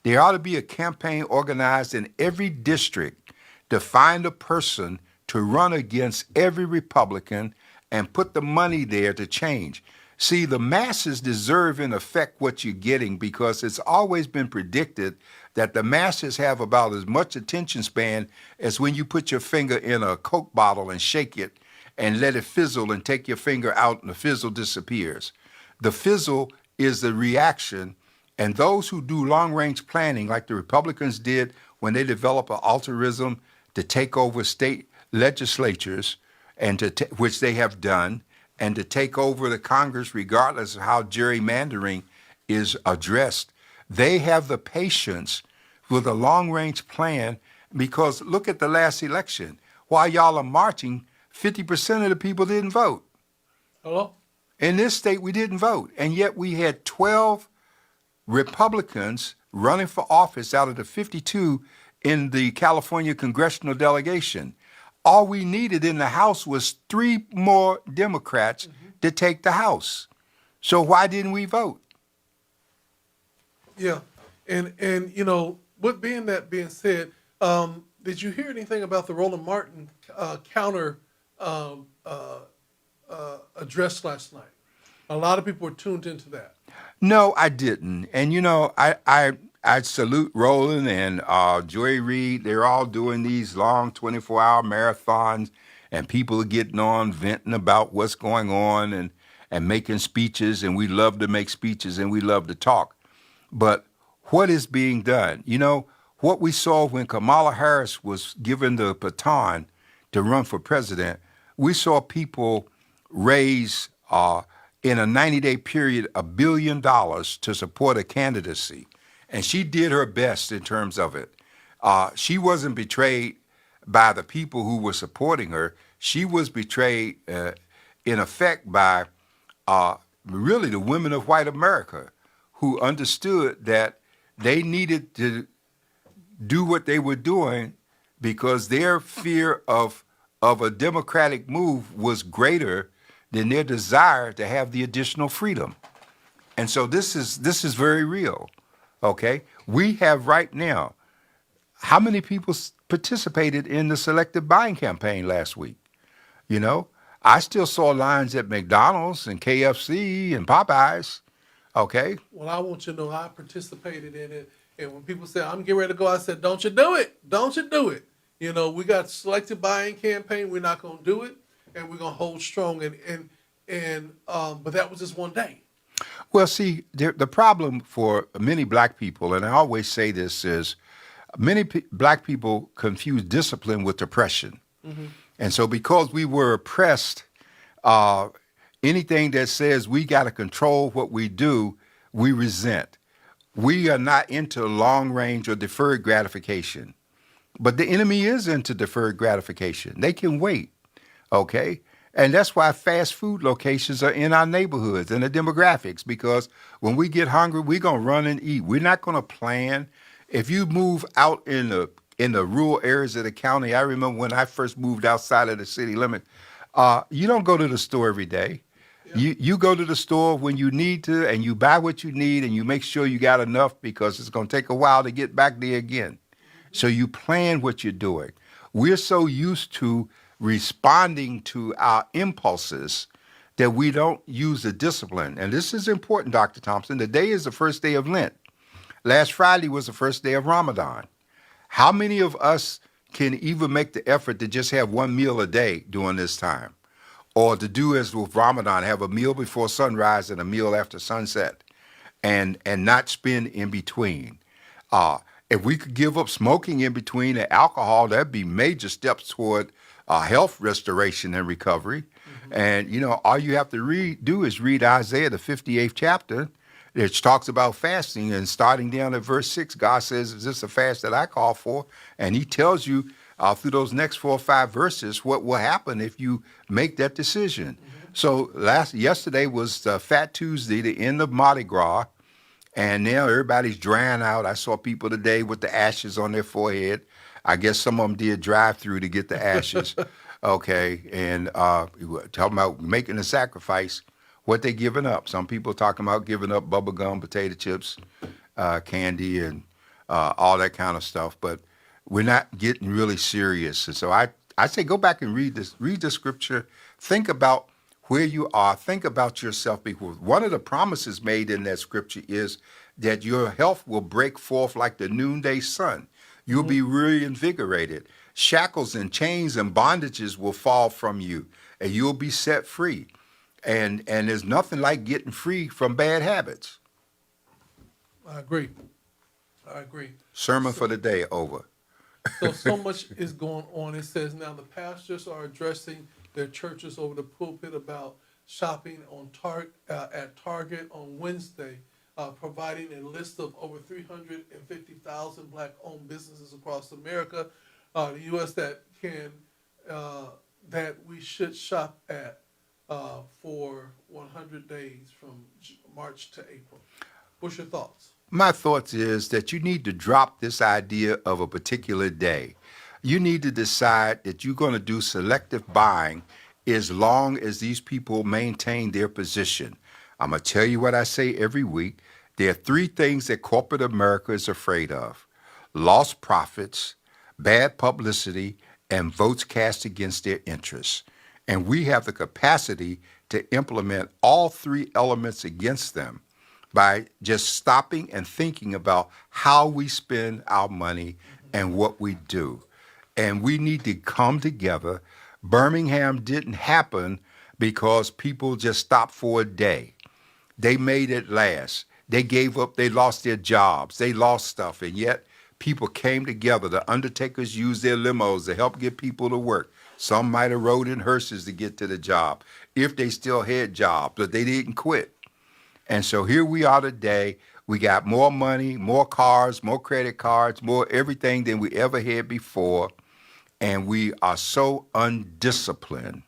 There ought to be a campaign organized in every district to find a person to run against every Republican and put the money there to change. See, the masses deserve, in effect, what you're getting because it's always been predicted that the masses have about as much attention span as when you put your finger in a Coke bottle and shake it and let it fizzle and take your finger out and the fizzle disappears. The fizzle is the reaction, and those who do long-range planning, like the Republicans did when they developed an altruism to take over state legislatures, and which they have done, and to take over the Congress regardless of how gerrymandering is addressed. They have the patience with a long-range plan because look at the last election. While y'all are marching, 50% of the people didn't vote. Hello? In this state, we didn't vote, and yet we had 12 Republicans running for office out of the 52 in the California congressional delegation. All we needed in the House was 3 more Democrats to take the House. So why didn't we vote? Yeah. And you know, with being said, did you hear anything about the Roland Martin counter address last night? A lot of people were tuned into that. No, I didn't. And you know, I salute Roland and Joy Reid. They're all doing these long 24-hour marathons, and people are getting on, venting about what's going on and making speeches, and we love to make speeches and we love to talk. But what is being done? You know, what we saw when Kamala Harris was given the baton to run for president, we saw people raise, in a 90-day period, $1 billion to support a candidacy. And she did her best in terms of it. She wasn't betrayed by the people who were supporting her. She was betrayed, in effect, by really the women of white America who understood that they needed to do what they were doing because their fear of a democratic move was greater than their desire to have the additional freedom. And so this is very real. Okay, we have right now, how many people participated in the selective buying campaign last week? You know, I still saw lines at McDonald's and KFC and Popeyes. Okay. Well, I want you to know I participated in it. And when people say, I'm getting ready to go, I said, don't you do it. Don't you do it. You know, we got selective buying campaign. We're not going to do it. And we're going to hold strong. But that was just one day. Well, see, the problem for many black people, and I always say this, is many black people confuse discipline with oppression. Mm-hmm. And so because we were oppressed, anything that says we got to control what we do, we resent. We are not into long range or deferred gratification. But the enemy is into deferred gratification. They can wait. Okay? And that's why fast food locations are in our neighborhoods and the demographics, because when we get hungry, we're going to run and eat. We're not going to plan. If you move out in the rural areas of the county, I remember when I first moved outside of the city limit, you don't go to the store every day. Yeah. You go to the store when you need to, and you buy what you need, and you make sure you got enough, because it's going to take a while to get back there again. So you plan what you're doing. We're so used to responding to our impulses that we don't use the discipline. And this is important, Dr. Thompson. Today is the first day of Lent. Last Friday was the first day of Ramadan. How many of us can even make the effort to just have one meal a day during this time? Or to do as with Ramadan, have a meal before sunrise and a meal after sunset, and not spend in between. If we could give up smoking in between and alcohol, that'd be major steps toward health restoration and recovery. And, all you have to do is read Isaiah, the 58th chapter, which talks about fasting. And starting down at verse 6, God says, is this a fast that I call for? And he tells you through those next 4 or 5 verses what will happen if you make that decision. So yesterday was Fat Tuesday, the end of Mardi Gras. And now everybody's drying out. I saw people today with the ashes on their forehead. I guess some of them did drive through to get the ashes. Okay. And talking about making a sacrifice, what they giving up. Some people talking about giving up bubble gum, potato chips, candy, and all that kind of stuff. But we're not getting really serious. And so I say go back and read the scripture. Think about where you are. Think about yourself. Because one of the promises made in that scripture is that your health will break forth like the noonday sun. You'll be reinvigorated. Shackles and chains and bondages will fall from you, and you'll be set free. And there's nothing like getting free from bad habits. I agree. Sermon for the day over. So much is going on. It says now the pastors are addressing their churches over the pulpit about shopping at Target on Wednesday, providing a list of over 350,000 black-owned businesses across America, the U.S. that we should shop at for 100 days from March to April. What's your thoughts? My thoughts is that you need to drop this idea of a particular day. You need to decide that you're going to do selective buying as long as these people maintain their position. I'm going to tell you what I say every week. There are 3 things that corporate America is afraid of: lost profits, bad publicity, and votes cast against their interests. And we have the capacity to implement all 3 elements against them by just stopping and thinking about how we spend our money and what we do. And we need to come together. Birmingham didn't happen because people just stopped for a day. They made it last. They gave up, they lost their jobs, they lost stuff, and yet people came together. The undertakers used their limos to help get people to work. Some might have rode in hearses to get to the job, if they still had jobs, but they didn't quit. And so here we are today. We got more money, more cars, more credit cards, more everything than we ever had before. And we are so undisciplined.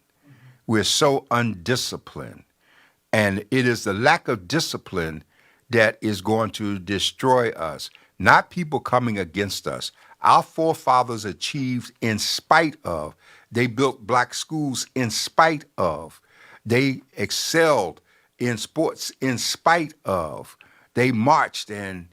We're so undisciplined. And it is the lack of discipline that is going to destroy us, not people coming against us. Our forefathers achieved in spite of. They built black schools in spite of. They excelled in sports in spite of. They marched and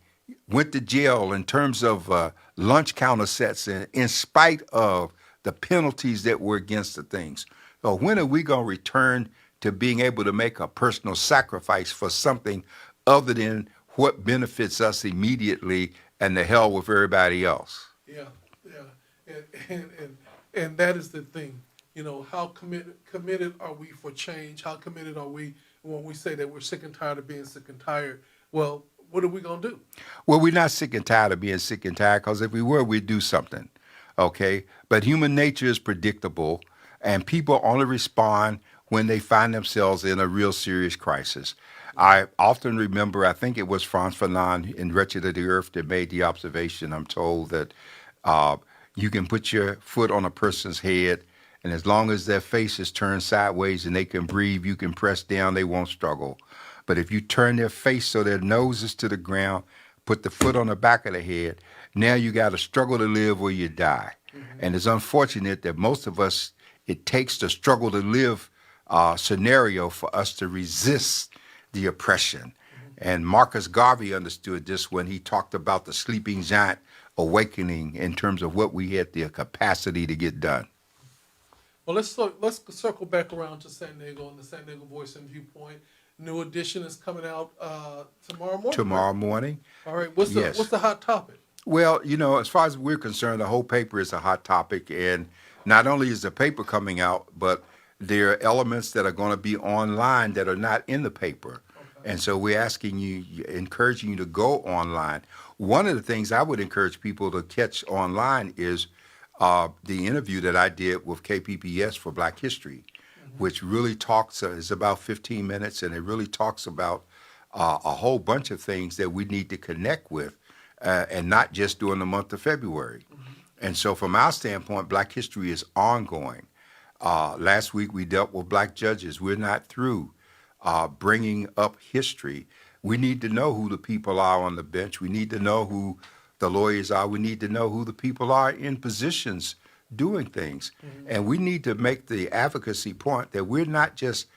went to jail in terms of lunch counter sets in spite of the penalties that were against the things. So when are we going to return to being able to make a personal sacrifice for something other than what benefits us immediately and the hell with everybody else? Yeah. And that is the thing. How committed are we for change? How committed are we when we say that we're sick and tired of being sick and tired? Well, what are we going to do? Well, we're not sick and tired of being sick and tired, because if we were, we'd do something, okay? But human nature is predictable, and people only respond when they find themselves in a real serious crisis. I often remember, I think it was Frantz Fanon in Wretched of the Earth that made the observation, I'm told, that you can put your foot on a person's head And as long as their face is turned sideways and they can breathe, you can press down, they won't struggle. But if you turn their face so their nose is to the ground, put the foot on the back of the head, now you got to struggle to live or you die. And it's unfortunate that most of us, it takes the struggle to live scenario for us to resist the oppression. And Marcus Garvey understood this when he talked about the sleeping giant awakening in terms of what we had the capacity to get done. Well, let's circle back around to San Diego and the San Diego Voice and Viewpoint. New edition is coming out tomorrow morning. Tomorrow morning. All right. What's the hot topic? Well, as far as we're concerned, the whole paper is a hot topic. And not only is the paper coming out, but there are elements that are going to be online that are not in the paper. Okay. And so we're encouraging you to go online. One of the things I would encourage people to catch online is the interview that I did with KPPS for Black History, which really talks, is about 15 minutes, and it really talks about a whole bunch of things that we need to connect with, and not just during the month of February. And so from our standpoint, Black History is ongoing. Last week we dealt with Black judges. We're not through bringing up history. We need to know who the people are on the bench. We need to know who the lawyers are. We need to know who the people are in positions doing things. And we need to make the advocacy point that we're not just,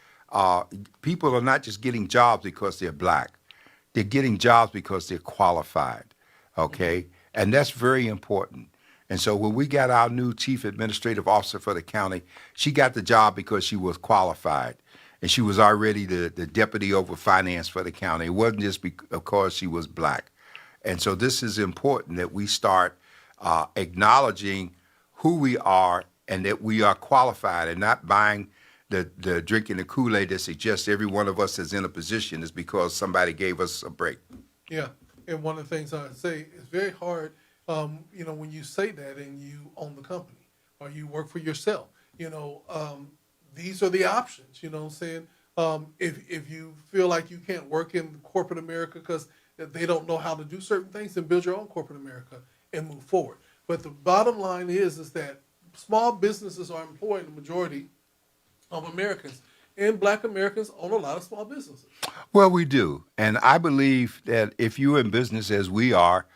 people are not just getting jobs because they're Black. They're getting jobs because they're qualified, okay? And that's very important. And so when we got our new chief administrative officer for the county, she got the job because she was qualified. And she was already the deputy over finance for the county. It wasn't just because she was Black. And so this is important that we start acknowledging who we are and that we are qualified, and not buying the drinking the Kool-Aid that suggests every one of us is in a position is because somebody gave us a break. Yeah, and one of the things I say, it's very hard, when you say that and you own the company or you work for yourself, these are the options, you know what I'm saying? If you feel like you can't work in corporate America because they don't know how to do certain things, then build your own corporate America and move forward. But the bottom line is that small businesses are employing the majority of Americans, and Black Americans own a lot of small businesses. Well, we do. And I believe that if you're in business as we are,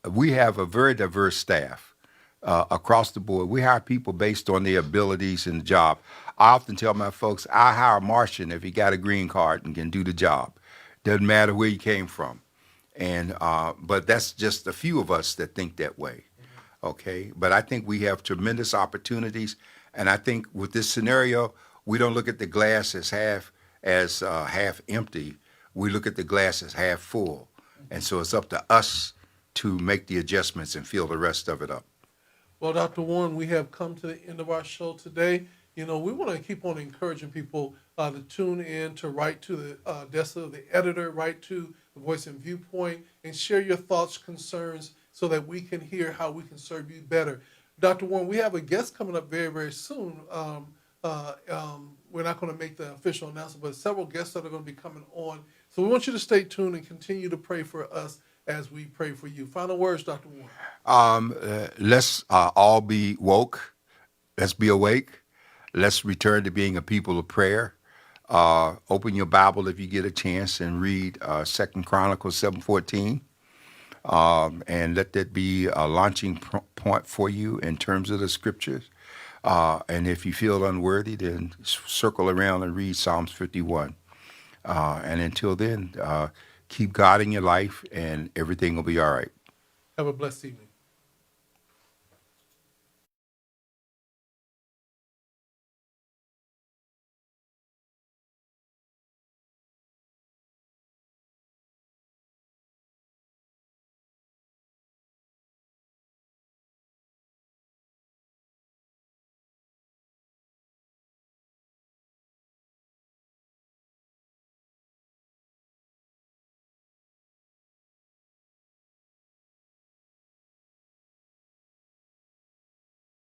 we have a very diverse staff across the board. We hire people based on their abilities and the job. I often tell my folks, I hire a Martian if he got a green card and can do the job. Doesn't matter where he came from. And but that's just a few of us that think that way. Okay, but I think we have tremendous opportunities, and I think with this scenario, we don't look at the glass as half empty. We look at the glass as half full, and so it's up to us to make the adjustments and fill the rest of it up. Well, Dr. Warren, we have come to the end of our show today. We want to keep on encouraging people to tune in, to write to the desk of the editor, write to the Voice and Viewpoint, and share your thoughts, concerns, so that we can hear how we can serve you better. Dr. Warren, we have a guest coming up very, very soon. We're not going to make the official announcement, but several guests that are going to be coming on. So we want you to stay tuned and continue to pray for us as we pray for you. Final words, Dr. Warren. Let's all be woke. Let's be awake. Let's return to being a people of prayer. Open your Bible if you get a chance and read 2 Chronicles 7:14. And let that be a launching point for you in terms of the scriptures. And if you feel unworthy, then circle around and read Psalms 51. And until then, keep God in your life and everything will be all right. Have a blessed evening.